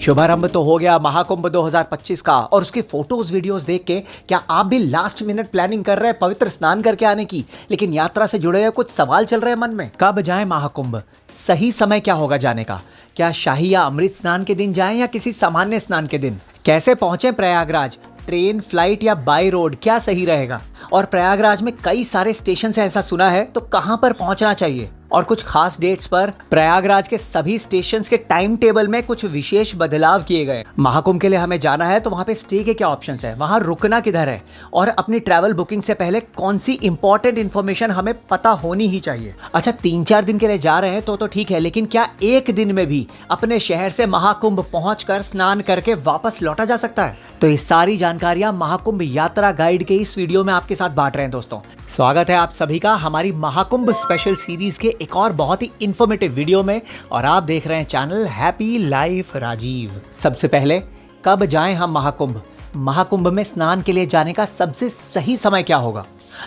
शुभारंभ तो हो गया महाकुंभ 2025 का और उसकी फोटोज वीडियोस देख के क्या आप भी लास्ट मिनट प्लानिंग कर रहे हैं पवित्र स्नान करके आने की, लेकिन यात्रा से जुड़े हुए कुछ सवाल चल रहे हैं मन में। कब जाएं महाकुंभ, सही समय क्या होगा जाने का, क्या शाही या अमृत स्नान के दिन जाएं या किसी सामान्य स्नान के दिन, कैसे पहुंचे प्रयागराज, ट्रेन, फ्लाइट या बाई रोड क्या सही रहेगा, और प्रयागराज में कई सारे स्टेशन से ऐसा सुना है तो कहां पर पहुंचना चाहिए, और कुछ खास डेट्स पर प्रयागराज के सभी स्टेशंस के टाइम टेबल में कुछ विशेष बदलाव किए गए। महाकुंभ के लिए हमें जाना है तो वहां पे स्टे के क्या ऑप्शंस है, वहां रुकना किधर है, और अपनी ट्रैवल बुकिंग से पहले कौन सी इंपॉर्टेंट इन्फॉर्मेशन हमें पता होनी ही चाहिए। अच्छा, 3-4 दिन के लिए जा रहे हैं तो ठीक है, लेकिन क्या एक दिन में भी अपने शहर से महाकुंभ पहुंचकर स्नान करके वापस लौटा जा सकता है? तो ये सारी जानकारियां महाकुंभ यात्रा गाइड के इस वीडियो में आपके साथ बांट रहे हैं। दोस्तों, स्वागत है आप सभी का हमारी महाकुंभ स्पेशल सीरीज के एक और बहुत ही इंफॉर्मेटिव वीडियो में, और आप देख रहे हैं चैनल हैप्पी लाइफ राजीव। सबसे पहले, कब जाएं हम महाकुंभ? महाकुंभ में स्नान के लिए जाने का सबसे सही समय क्या होगा?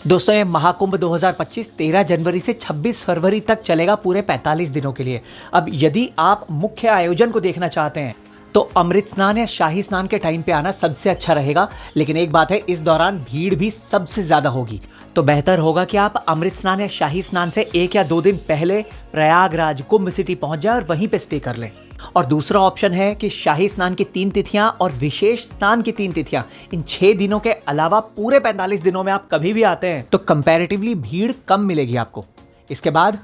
दोस्तों, ये महाकुंभ 2025 13 जनवरी से 26 फरवरी तक चलेगा, पूरे 45 दिनों के लिए। अब यदि आप मुख्य आयोजन को देखना चाहते हैं तो अमृत स्नान या शाही स्नान के टाइम पे आना सबसे अच्छा रहेगा, लेकिन एक बात है, इस दौरान भीड़ भी सबसे ज्यादा होगी। तो बेहतर होगा कि आप अमृत स्नान या शाही स्नान से 1 या 2 दिन पहले प्रयागराज कुंभ सिटी पहुंच जाए और वहीं पे स्टे कर लें। और दूसरा ऑप्शन है कि शाही स्नान की 3 तिथियां और विशेष स्नान की 3 तिथियां, इन 6 दिनों के अलावा पूरे 45 दिनों में आप कभी भी आते हैं तो कंपैरेटिवली भीड़ कम मिलेगी आपको। इसके बाद,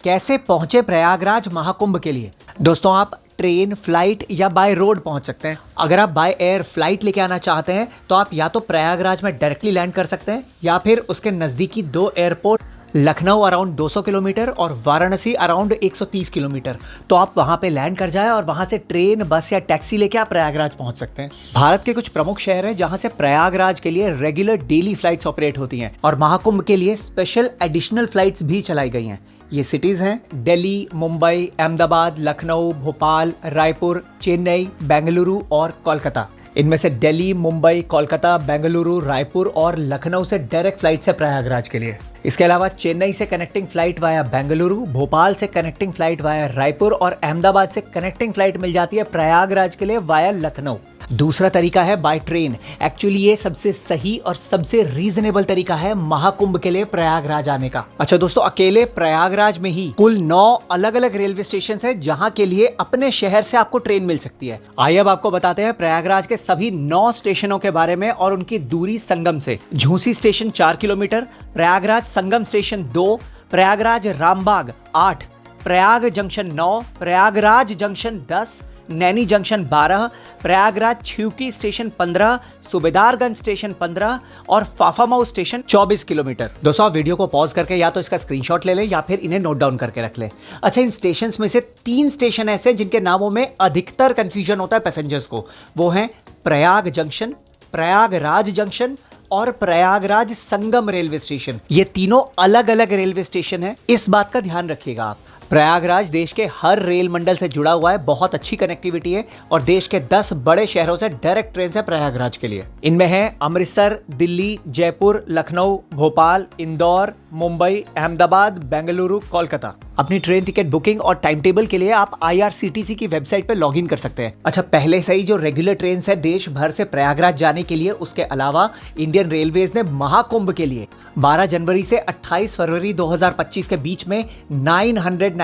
कैसे पहुंचे प्रयागराज महाकुंभ के लिए? दोस्तों, आप ट्रेन, फ्लाइट या बाय रोड पहुंच सकते हैं। अगर आप बाय एयर फ्लाइट लेके आना चाहते हैं तो आप या तो प्रयागराज में डायरेक्टली लैंड कर सकते हैं या फिर उसके नजदीकी 2 एयरपोर्ट, लखनऊ अराउंड 200 किलोमीटर और वाराणसी अराउंड 130 किलोमीटर, तो आप वहां पे लैंड कर जाए और वहां से ट्रेन, बस या टैक्सी लेके आप प्रयागराज पहुंच सकते हैं। भारत के कुछ प्रमुख शहर हैं जहां से प्रयागराज के लिए रेगुलर डेली फ्लाइट्स ऑपरेट होती हैं, और महाकुंभ के लिए स्पेशल एडिशनल फ्लाइट्स भी चलाई गई हैं। ये सिटीज हैं दिल्ली, मुंबई, अहमदाबाद, लखनऊ, भोपाल, रायपुर, चेन्नई, बेंगलुरु और कोलकाता। इनमें से दिल्ली, मुंबई, कोलकाता, बेंगलुरु, रायपुर और लखनऊ से डायरेक्ट फ्लाइट है प्रयागराज के लिए। इसके अलावा चेन्नई से connecting flight via Bengaluru, Bhopal से कनेक्टिंग फ्लाइट वाया रायपुर और अहमदाबाद से कनेक्टिंग फ्लाइट मिल जाती है प्रयागराज के लिए वाया लखनऊ। दूसरा तरीका है बाय ट्रेन। एक्चुअली ये सबसे सही और सबसे रीजनेबल तरीका है महाकुंभ के लिए प्रयागराज आने का। अच्छा दोस्तों, अकेले प्रयागराज में ही कुल 9 अलग अलग रेलवे स्टेशन है जहां के लिए अपने शहर से आपको ट्रेन मिल सकती है। आइए अब आपको बताते हैं प्रयागराज के सभी 9 स्टेशनों के बारे में और उनकी दूरी संगम से। Jhusi station 4 kilometre, Prayagraj Sangam station 2, Prayagraj Rambagh 8, Prayag junction 9, Prayagraj junction 10, Naini junction 12, Prayagraj Chheoki station 15, Subedarganj station 15 और फाफामाऊ स्टेशन 24 किलोमीटर। दोस्तों, आप वीडियो को पॉज करके या तो इसका स्क्रीनशॉट ले लें या फिर इन्हें नोट डाउन करके रख लें। अच्छा, इन स्टेशंस में से 3 स्टेशन ऐसे जिनके नामों में अधिकतर कंफ्यूजन होता है पैसेंजर्स को, वो हैं प्रयाग जंक्शन, प्रयागराज जंक्शन और प्रयागराज संगम रेलवे स्टेशन। ये तीनों अलग अलग रेलवे स्टेशन है, इस बात का ध्यान रखिएगा आप। प्रयागराज देश के हर रेल मंडल से जुड़ा हुआ है, बहुत अच्छी कनेक्टिविटी है और देश के 10 बड़े शहरों से डायरेक्ट ट्रेन है प्रयागराज के लिए। इनमें है अमृतसर, दिल्ली, जयपुर, लखनऊ, भोपाल, इंदौर, मुंबई, अहमदाबाद, बेंगलुरु, कोलकाता। अपनी ट्रेन टिकट बुकिंग और टाइम टेबल के लिए आप IRCTC की वेबसाइट पर लॉगिन कर सकते हैं। अच्छा, पहले से ही जो रेगुलर ट्रेन है देश भर से प्रयागराज जाने के लिए, उसके अलावा इंडियन रेलवेज ने महाकुंभ के लिए 12 जनवरी से 28 फरवरी 2025 के बीच में 992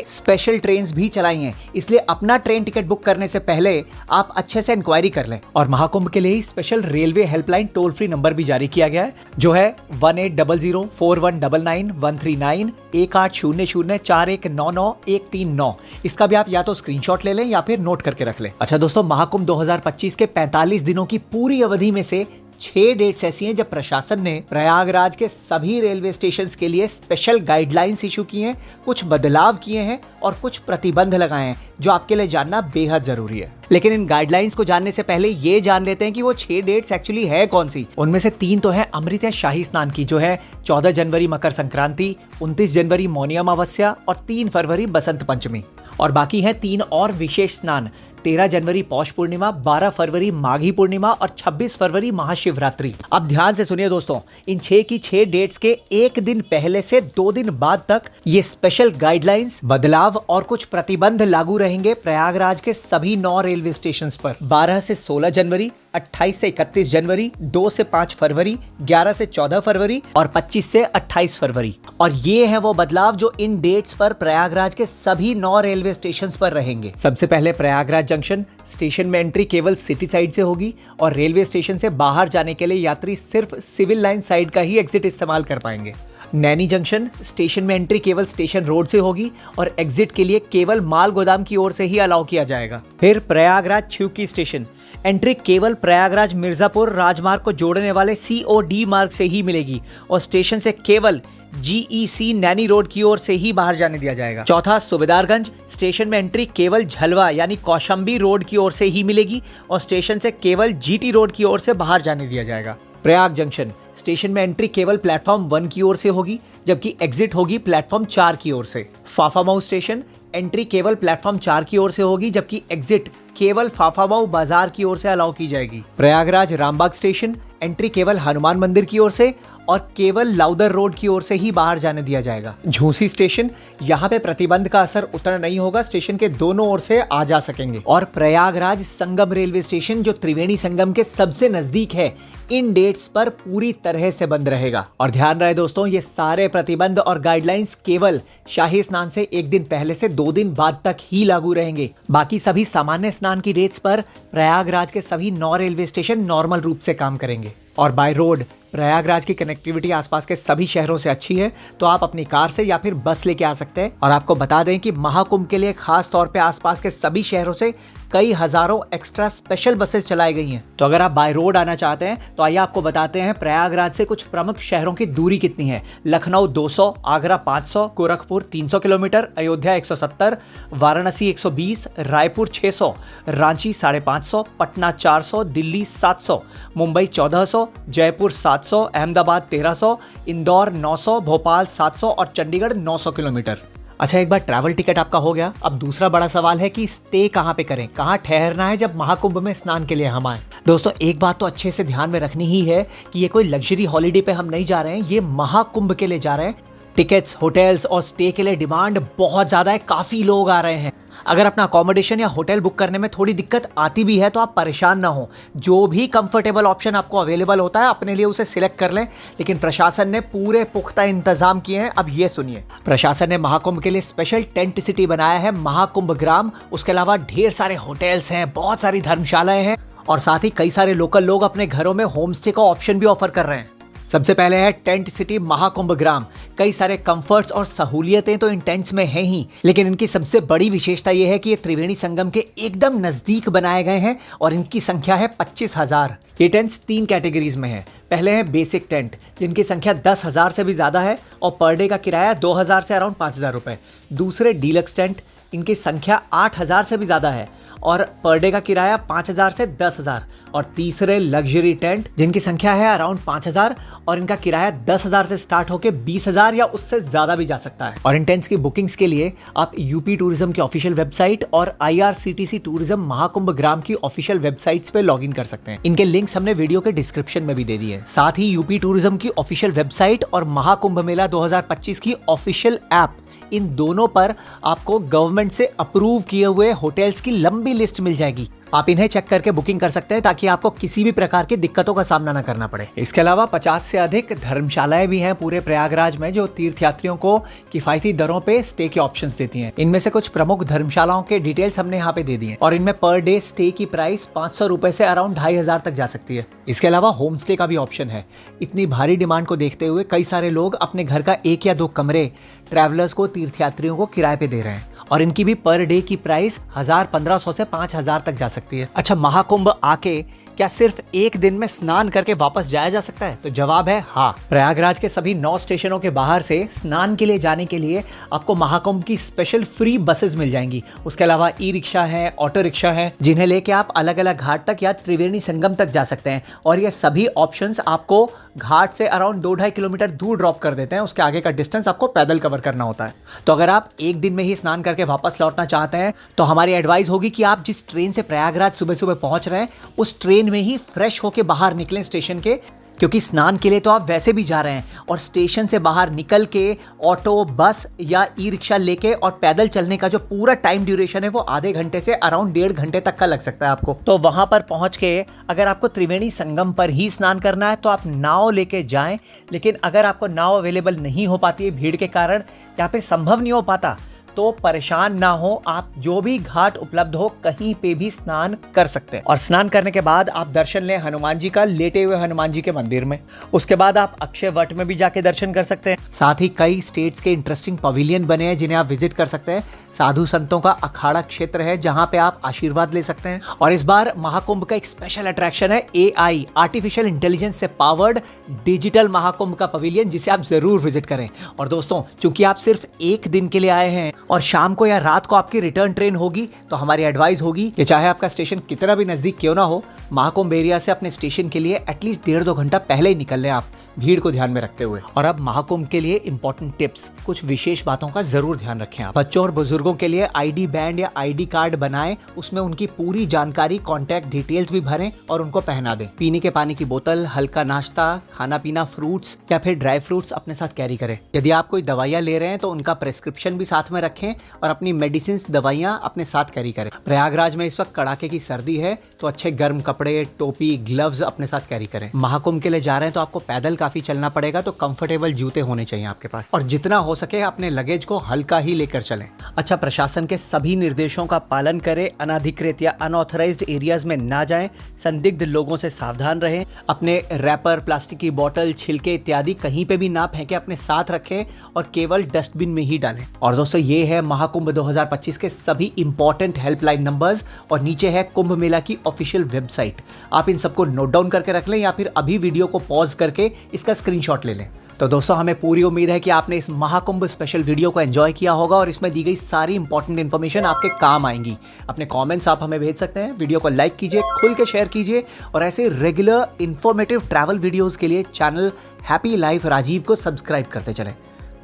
स्पेशल ट्रेन भी चलाई हैं। इसलिए अपना ट्रेन टिकट बुक करने से पहले आप अच्छे से इंक्वायरी कर लें। और महाकुंभ के लिए special railway helpline toll free number भी जारी किया गया है, जो है 18004199 18004199 इसका भी आप या तो स्क्रीनशॉट ले लें या फिर नोट करके रख लें। अच्छा दोस्तों, महाकुंभ 2025 के 45 दिनों की पूरी अवधि में से 6 डेट्स ऐसी हैं जब प्रशासन ने प्रयागराज के सभी रेलवे स्टेशंस के लिए स्पेशल गाइडलाइंस इशू किए हैं, कुछ बदलाव किए हैं और कुछ प्रतिबंध लगाए हैं जो आपके लिए जानना बेहद जरूरी है। लेकिन इन गाइडलाइंस को जानने से पहले ये जान लेते हैं कि वो 6 डेट्स एक्चुअली है कौन सी। उनमें से 3 तो है अमृत या शाही स्नान की, जो है 14 जनवरी मकर संक्रांति, 29 जनवरी मौनी अमावस्या और 3 फरवरी बसंत पंचमी। और बाकी हैं 3 और विशेष स्नान, 13 जनवरी पौष पूर्णिमा, 12 फरवरी माघी पूर्णिमा और 26 फरवरी महाशिवरात्रि। अब ध्यान से सुनिए दोस्तों, इन 6 की 6 डेट्स के एक दिन पहले से 2 दिन बाद तक ये स्पेशल गाइडलाइंस, बदलाव और कुछ प्रतिबंध लागू रहेंगे प्रयागराज के सभी 9 रेलवे स्टेशन पर। 12 से 16 जनवरी, 28 से 31 जनवरी, 2 से 5 फरवरी, 11 से 14 फरवरी और 25 से 28 फरवरी। और ये है वो बदलाव जो इन डेट्स पर प्रयागराज के सभी 9 रेलवे स्टेशंस पर रहेंगे। सबसे पहले प्रयागराज जंक्शन स्टेशन में एंट्री केवल सिटी साइड से होगी और रेलवे स्टेशन से बाहर जाने के लिए यात्री सिर्फ सिविल लाइन साइड का ही एग्जिट इस्तेमाल कर पाएंगे। नैनी जंक्शन स्टेशन में एंट्री केवल स्टेशन रोड से होगी और एग्जिट के लिए केवल माल गोदाम की ओर से ही अलाउ किया जाएगा। फिर प्रयागराज छिवकी स्टेशन एंट्री केवल प्रयागराज मिर्जापुर राजमार्ग को जोड़ने वाले COD मार्ग से ही मिलेगी और स्टेशन से केवल GEC नैनी रोड की ओर से ही बाहर जाने दिया जाएगा। चौथा, सुबेदारगंज स्टेशन में एंट्री केवल झलवा यानी कौशंबी रोड की ओर से ही मिलेगी और स्टेशन से केवल GT रोड की ओर से बाहर जाने दिया जाएगा। प्रयाग जंक्शन स्टेशन में एंट्री केवल प्लेटफॉर्म 1 की ओर से होगी जबकि एग्जिट होगी प्लेटफॉर्म 4 की ओर से। फाफामऊ स्टेशन एंट्री केवल प्लेटफॉर्म 4 की ओर से होगी जबकि एग्जिट केवल फाफामऊ बाजार की ओर से अलाउ की जाएगी। प्रयागराज रामबाग स्टेशन एंट्री केवल हनुमान मंदिर की ओर से और केवल लाउदर रोड की ओर से ही बाहर जाने दिया जाएगा। झूसी स्टेशन यहाँ पे प्रतिबंध का असर उतना नहीं होगा, स्टेशन के दोनों ओर से आ जा सकेंगे। और प्रयागराज संगम रेलवे स्टेशन जो त्रिवेणी संगम के सबसे नजदीक है, इन डेट्स पर पूरी तरह से बंद रहेगा। और ध्यान रहे दोस्तों, ये सारे प्रतिबंध और गाइडलाइंस केवल शाही स्नान से एक दिन पहले से 2 दिन बाद तक ही लागू रहेंगे। बाकी सभी सामान्य स्नान की डेट्स पर प्रयागराज के सभी 9 रेलवे स्टेशन नॉर्मल रूप से काम करेंगे। और बाय रोड प्रयागराज की कनेक्टिविटी आसपास के सभी शहरों से अच्छी है, तो आप अपनी कार से या फिर बस लेके आ सकते हैं। और आपको बता दें कि महाकुंभ के लिए खास तौर पे आसपास के सभी शहरों से कई हजारों एक्स्ट्रा स्पेशल बसेस चलाई गई हैं। तो अगर आप बाय रोड आना चाहते हैं तो आइए आपको बताते हैं प्रयागराज से कुछ प्रमुख शहरों की दूरी कितनी है। लखनऊ 200, आगरा 500, गोरखपुर 300 किलोमीटर, अयोध्या 170, वाराणसी 120, रायपुर 600, रांची 550, पटना 400, दिल्ली 700, मुंबई 1400, जयपुर 700, अहमदाबाद 1300, इंदौर 900, भोपाल 700 और चंडीगढ़ 900 किलोमीटर। अच्छा, एक बार ट्रैवल टिकट आपका हो गया। अब दूसरा बड़ा सवाल है कि स्टे कहाँ पे करें, कहाँ ठहरना है जब महाकुंभ में स्नान के लिए हम आए। दोस्तों, एक बात तो अच्छे से ध्यान में रखनी ही है कि ये कोई लग्जरी हॉलिडे पे हम नहीं जा रहे हैं, ये महाकुंभ के लिए जा रहे हैं। टिकट्स, होटल्स और स्टे के लिए डिमांड बहुत ज्यादा है, काफी लोग आ रहे हैं। अगर अपना अकोमोडेशन या होटल बुक करने में थोड़ी दिक्कत आती भी है तो आप परेशान ना हो, जो भी कंफर्टेबल ऑप्शन आपको अवेलेबल होता है अपने लिए उसे सिलेक्ट कर लें। लेकिन प्रशासन ने पूरे पुख्ता इंतजाम किए हैं। अब ये सुनिए, प्रशासन ने महाकुंभ के लिए स्पेशल टेंट सिटी बनाया है महाकुंभ ग्राम। उसके अलावा ढेर सारे होटल्स हैं, बहुत सारी धर्मशालाएं हैं और साथ ही कई सारे लोकल लोग अपने घरों में होम स्टे का ऑप्शन भी ऑफर कर रहे हैं। सबसे पहले है टेंट सिटी महाकुंभ ग्राम। कई सारे कंफर्ट्स और सहूलियतें तो इन टेंट्स में हैं ही, लेकिन इनकी सबसे बड़ी विशेषता यह है कि ये त्रिवेणी संगम के एकदम नजदीक बनाए गए हैं और इनकी संख्या है 25,000। ये टेंट्स 3 कैटेगरीज में है। पहले है बेसिक टेंट जिनकी संख्या 10,000 से भी ज्यादा है और पर डे का किराया 2,000 से अराउंड 5,000 रुपए। दूसरे डीलक्स टेंट, इनकी संख्या 8,000 से भी ज्यादा है और पर डे का किराया 5,000 से 10,000। और तीसरे लग्जरी टेंट जिनकी संख्या है अराउंड 5,000 और इनका किराया 10,000 से स्टार्ट होकर 20,000 या उससे ज्यादा भी जा सकता है। और इन टेंट्स की बुकिंग्स के लिए आप यूपी टूरिज्म की ऑफिशियल वेबसाइट और IRCTC टूरिज्म महाकुंभ ग्राम की ऑफिशियल वेबसाइट्स पे लॉग इन कर सकते हैं। इनके लिंक्स हमने वीडियो के डिस्क्रिप्शन में भी दे दिए। साथ ही यूपी टूरिज्म की ऑफिशियल वेबसाइट और महाकुंभ मेला 2025 की ऑफिशियल ऐप, इन दोनों पर आपको गवर्नमेंट से अप्रूव किए हुए होटल्स की लंबी लिस्ट मिल जाएगी। आप इन्हें चेक करके बुकिंग कर सकते हैं ताकि आपको किसी भी प्रकार की दिक्कतों का सामना न करना पड़े। इसके अलावा 50 से अधिक धर्मशालाएं भी हैं पूरे प्रयागराज में जो तीर्थयात्रियों को किफायती दरों पे स्टे के ऑप्शंस देती हैं। इनमें से कुछ प्रमुख धर्मशालाओं के डिटेल्स हमने यहाँ पे दे दिए और इनमें पर डे स्टे की प्राइस 500 रुपए से अराउंड 2,500 तक जा सकती है। इसके अलावा होम स्टे का भी ऑप्शन है। इतनी भारी डिमांड को देखते हुए कई सारे लोग अपने घर का 1 या 2 कमरे ट्रैवलर्स को, तीर्थयात्रियों को किराए पे दे रहे हैं और इनकी भी पर डे की प्राइस 1,000, 1,500 से 5,000 तक जा सकती है। अच्छा, महाकुंभ आके क्या सिर्फ एक दिन में स्नान करके वापस जाया जा सकता है? तो जवाब है हाँ। प्रयागराज के सभी 9 स्टेशनों के बाहर से स्नान के लिए जाने के लिए आपको महाकुंभ की स्पेशल फ्री बसेस मिल जाएंगी। उसके अलावा ई रिक्शा है, ऑटो रिक्शा है, जिन्हें लेके आप अलग अलग घाट तक या त्रिवेणी संगम तक जा सकते हैं। और ये सभी ऑप्शंस आपको घाट से अराउंड 2-2.5 किलोमीटर दूर ड्रॉप कर देते हैं। उसके आगे का डिस्टेंस आपको पैदल कवर करना होता है। तो अगर आप एक दिन में ही स्नान करके वापस लौटना चाहते हैं तो हमारी एडवाइस होगी कि आप जिस ट्रेन से प्रयागराज सुबह सुबह पहुंच रहे हैं उस ट्रेन में ही फ्रेश होके बाहर निकलें स्टेशन के, क्योंकि स्नान के लिए तो आप वैसे भी जा रहे हैं और स्टेशन से बाहर निकल के ऑटो, बस या ई रिक्शा लेके और पैदल चलने का जो पूरा टाइम ड्यूरेशन है वो आधे घंटे से अराउंड 1.5 घंटे तक का लग सकता है आपको। तो वहां पर पहुंच के अगर आपको त्रिवेणी संगम पर ही स्नान करना है तो आप नाव लेके जाएं, लेकिन अगर आपको नाव अवेलेबल नहीं हो पाती है भीड़ के कारण या फिर संभव नहीं हो पाता तो परेशान ना हो, आप जो भी घाट उपलब्ध हो कहीं पे भी स्नान कर सकते हैं। और स्नान करने के बाद आप दर्शन लें हनुमान जी का, लेटे हुए हनुमान जी के मंदिर में। उसके बाद आप अक्षय वट में भी जाके दर्शन कर सकते हैं। साथ ही कई स्टेट्स के इंटरेस्टिंग पवेलियन बने हैं जिन्हें आप विजिट कर सकते हैं। साधु संतों का अखाड़ा क्षेत्र है जहां पे आप आशीर्वाद ले सकते हैं। और इस बार महाकुंभ का एक स्पेशल अट्रैक्शन है AI, आर्टिफिशियल इंटेलिजेंस से पावर्ड डिजिटल महाकुंभ का पवेलियन, जिसे आप जरूर विजिट करें। और दोस्तों, चूंकि आप सिर्फ एक दिन के लिए आए हैं और शाम को या रात को आपकी रिटर्न ट्रेन होगी, तो हमारी एडवाइस होगी कि चाहे आपका स्टेशन कितना भी नजदीक क्यों ना हो, महाकुंभ एरिया से अपने स्टेशन के लिए एटलीस्ट 1.5-2 घंटा पहले ही निकल लें आप, भीड़ को ध्यान में रखते हुए। और अब महाकुंभ के लिए इंपॉर्टेंट टिप्स, कुछ विशेष बातों का जरूर ध्यान रखें आप। बच्चों और बुजुर्गों के लिए ID बैंड या ID कार्ड बनाएं, उसमें उनकी पूरी जानकारी, कॉन्टैक्ट डिटेल्स भी भरें और उनको पहना दें। पीने के पानी की बोतल, हल्का नाश्ता, खाना पीना, फ्रूट्स या फिर ड्राई फ्रूट्स अपने साथ कैरी करें। यदि आप कोई दवाइयाँ ले रहे हैं तो उनका प्रेस्क्रिप्शन भी साथ में रखें और अपनी मेडिसिन, दवाइयाँ अपने साथ कैरी करें। प्रयागराज में इस वक्त कड़ाके की सर्दी है तो अच्छे गर्म कपड़े, टोपी, ग्लव्स अपने साथ कैरी करें। महाकुंभ के लिए जा रहे हैं तो आपको पैदल काफी चलना पड़ेगा, तो कंफर्टेबल जूते होने चाहिए आपके पास। और जितना हो सके अपने लगेज को हल्का ही लेकर चलें। अच्छा, प्रशासन के सभी निर्देशों का पालन करें, अनाधिकृत या अनऑथराइज्ड एरियाज में ना जाएं, संदिग्ध लोगों से सावधान रहें, अपने रैपर, प्लास्टिक की बोतल, छिलके इत्यादि कहीं पे भी ना फेंकें, अपने साथ रखें और केवल डस्टबिन में ही डालें। और दोस्तों, ये है महाकुंभ 2025 के सभी इंपॉर्टेंट हेल्पलाइन नंबर्स और नीचे है कुंभ मेला की ऑफिशियल वेबसाइट। आप इन सबको नोट डाउन करके रख लें या फिर अभी वीडियो को पॉज करके इसका स्क्रीनशॉट ले लें। तो दोस्तों, हमें पूरी उम्मीद है कि आपने इस महाकुंभ स्पेशल वीडियो को एंजॉय किया होगा और इसमें दी गई सारी इंपॉर्टेंट इन्फॉर्मेशन आपके काम आएंगी। अपने कमेंट्स आप हमें भेज सकते हैं, वीडियो को लाइक कीजिए, खुल के शेयर कीजिए और ऐसे रेगुलर इंफॉर्मेटिव ट्रैवल वीडियोस के लिए चैनल हैप्पी लाइफ राजीव को सब्सक्राइब करते चलें।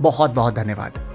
बहुत बहुत धन्यवाद।